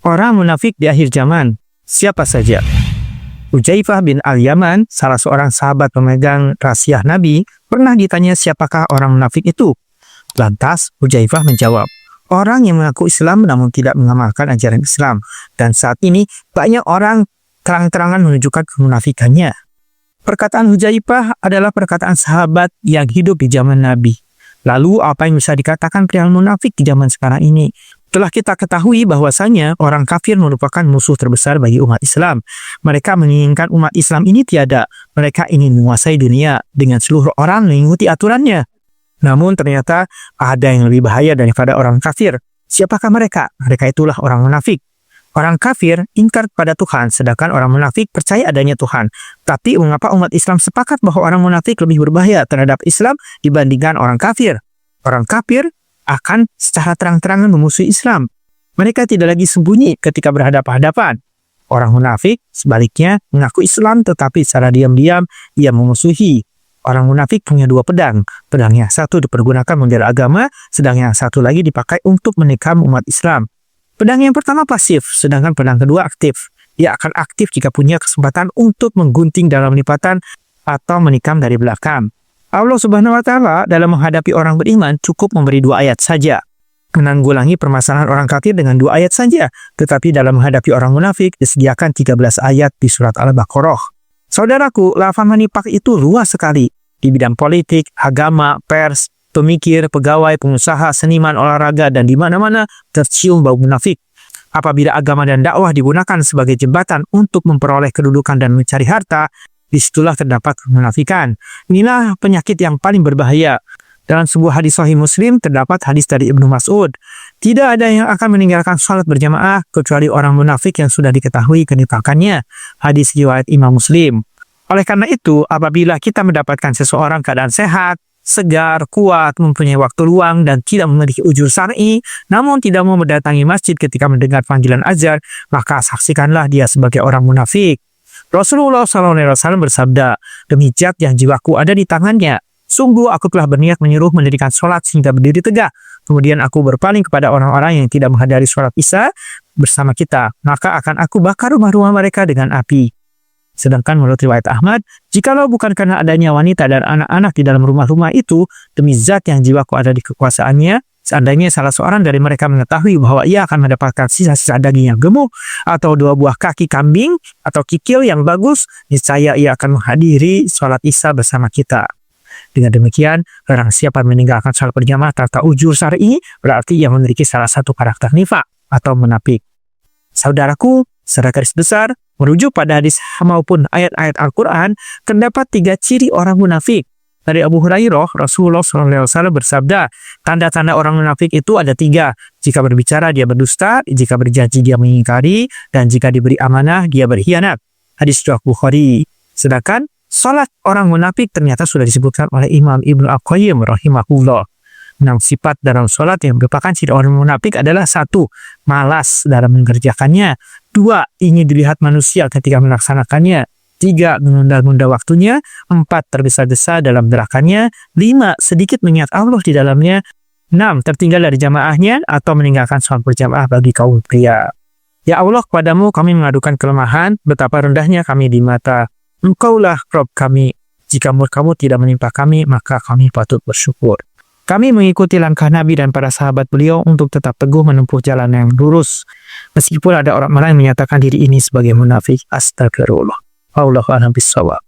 Orang munafik di akhir zaman, siapa saja? Hudzaifah bin Al-Yaman, salah seorang sahabat pemegang rahasia Nabi, pernah ditanya siapakah orang munafik itu. Lantas, Hudzaifah menjawab, orang yang mengaku Islam namun tidak mengamalkan ajaran Islam. Dan saat ini, banyak orang terang-terangan menunjukkan kemunafikannya. Perkataan Hudzaifah adalah perkataan sahabat yang hidup di zaman Nabi. Lalu, apa yang bisa dikatakan perihal munafik di zaman sekarang ini? Telah kita ketahui bahwasanya orang kafir merupakan musuh terbesar bagi umat Islam. Mereka menginginkan umat Islam ini tiada. Mereka ingin menguasai dunia dengan seluruh orang mengikuti aturannya. Namun ternyata ada yang lebih bahaya daripada orang kafir. Siapakah mereka? Mereka itulah orang munafik. Orang kafir ingkar kepada Tuhan, sedangkan orang munafik percaya adanya Tuhan. Tapi mengapa umat Islam sepakat bahwa orang munafik lebih berbahaya terhadap Islam dibandingkan orang kafir? Orang kafir akan secara terang-terangan memusuhi Islam. Mereka tidak lagi sembunyi ketika berhadapan-hadapan. Orang munafik sebaliknya mengaku Islam tetapi secara diam-diam ia memusuhi. Orang munafik punya dua pedang. Pedang yang satu dipergunakan membela agama, sedang yang satu lagi dipakai untuk menikam umat Islam. Pedang yang pertama pasif, sedangkan pedang kedua aktif. Ia akan aktif jika punya kesempatan untuk menggunting dalam lipatan atau menikam dari belakang. Allah Subhanahu wa Ta'ala dalam menghadapi orang beriman cukup memberi 2 ayat saja. Menanggulangi permasalahan orang kafir dengan 2 ayat saja. Tetapi dalam menghadapi orang munafik disediakan 13 ayat di surat Al-Baqarah. Saudaraku, lapangan nifaq itu luas sekali. Di bidang politik, agama, pers, pemikir, pegawai, pengusaha, seniman, olahraga, dan di mana-mana tercium bau munafik. Apabila agama dan dakwah digunakan sebagai jembatan untuk memperoleh kedudukan dan mencari harta, disitulah terdapat kemunafikan. Inilah penyakit yang paling berbahaya. Dalam sebuah hadis Sahih Muslim terdapat hadis dari Ibnu Mas'ud. Tidak ada yang akan meninggalkan salat berjamaah kecuali orang munafik yang sudah diketahui kenifakannya. Hadis riwayat Imam Muslim. Oleh karena itu, apabila kita mendapatkan seseorang keadaan sehat, segar, kuat, mempunyai waktu luang dan tidak memiliki ujur syar'i, namun tidak mau mendatangi masjid ketika mendengar panggilan azan, maka saksikanlah dia sebagai orang munafik. Rasulullah SAW bersabda, demi zat yang jiwaku ada di tangannya, sungguh aku telah berniat menyuruh mendirikan sholat sehingga berdiri tegak. Kemudian aku berpaling kepada orang-orang yang tidak menghadiri sholat isya bersama kita, maka akan aku bakar rumah-rumah mereka dengan api. Sedangkan menurut riwayat Ahmad, jikalau bukan karena adanya wanita dan anak-anak di dalam rumah-rumah itu, demi zat yang jiwaku ada di kekuasaannya, seandainya salah seorang dari mereka mengetahui bahwa ia akan mendapatkan sisa-sisa daging yang gemuk atau 2 buah kaki kambing atau kikil yang bagus, niscaya ia akan menghadiri sholat isya bersama kita. Dengan demikian, barang siapa meninggalkan sholat berjamaah tanpa ujur syar'i, berarti ia memiliki salah satu karakter nifaq atau munafik. Saudaraku, secara garis besar, merujuk pada hadis maupun ayat-ayat Al-Quran, terdapat 3 ciri orang munafik. Dari Abu Hurairah, Rasulullah SAW bersabda, tanda-tanda orang munafik itu ada 3. Jika berbicara, dia berdusta. Jika berjanji, dia mengingkari. Dan jika diberi amanah, dia berkhianat. Hadis riwayat Bukhari. Sedangkan, salat orang munafik ternyata sudah disebutkan oleh Imam Ibnu Al-Qayyim rahimahullah. 6 sifat dalam salat yang merupakan ciri orang munafik adalah 1. Malas dalam mengerjakannya. 2. Ingin dilihat manusia ketika melaksanakannya. 3. Menunda-nunda waktunya. 4. Tergesa-gesa dalam gerakannya. 5. Sedikit mengingat Allah di dalamnya. 6. Tertinggal dari jamaahnya atau meninggalkan sholat berjamaah bagi kaum pria. Ya Allah, kepadamu kami mengadukan kelemahan, betapa rendahnya kami di mata. Engkaulah Rabb kami. Jika murka-Mu tidak menimpa kami, maka kami patut bersyukur. Kami mengikuti langkah Nabi dan para sahabat beliau untuk tetap teguh menempuh jalan yang lurus. Meskipun ada orang-orang yang menyatakan diri ini sebagai munafik. Astagfirullah. Wallahu a'lam bishawab.